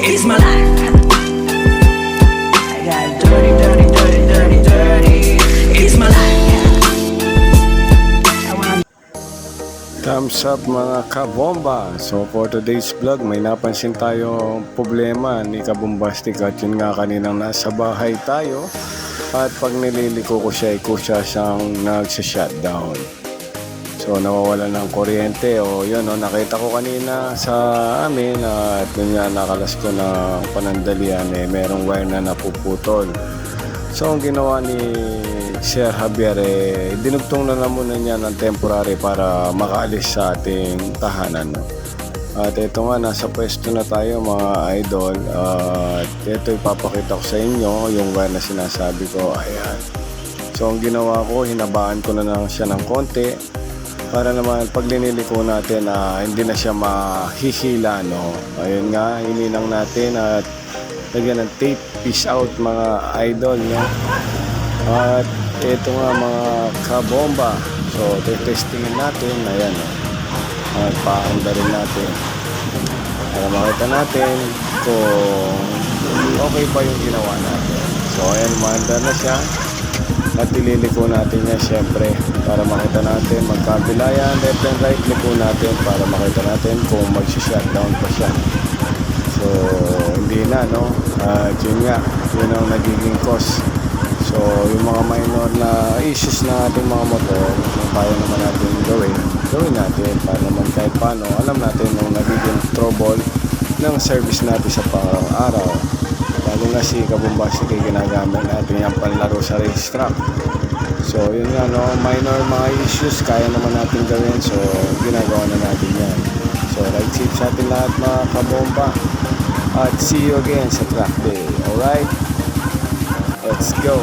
It's my life. I got dirty, dirty, dirty, dirty, dirty. It's my life. I wanna... Thumbs up mga kabomba. So for today's vlog, may napansin tayong problema ni Kabombastic at yun nga kaninang nasa bahay tayo at pag nililiko ko siya, kusya siyang nagsa-shutdown. So nawawala ng kuryente o yun o, nakita ko kanina sa amin at yun nga nakalas ko na panandalian merong wire na napuputol. So ang ginawa ni Sir Javier dinugtong na muna niya ng temporary para makaalis sa ating tahanan, no? At ito nga, nasa pwesto na tayo mga idol at ito ipapakita ko sa inyo yung wire na sinasabi ko. Ayan. So ang ginawa ko, hinabaan ko na lang siya ng konti para naman pag liniliko natin hindi na siya mahihila, no? Ayun nga, hininang natin at lagyan ng tape. Peace out mga idol, no? At ito nga mga kabomba. So testingin natin. Ayan, no? At paanda rin natin para makita natin kung okay pa yung ginawa natin. So ayan, maanda na siya at ililiko natin niya syempre para makita natin magkabila yan, left and right, liko natin para makita natin kung mag-shutdown pa siya. So hindi na, no? At yun nga, yun ang nagiging cause. So yung mga minor na issues na ating mga motor, kung kaya naman natin gawin natin para naman kahit paano alam natin yung nagiging trouble ng service natin sa pang-araw. Lalo nga si Kabombastic ay ginagamit natin yung panlaro sa racetrack. So yun nga, no, minor mga issues kaya naman natin gawin, so ginagawa na natin yan. So ride safe sa atin lahat mga kabomba at see you again sa track day. Alright, let's go.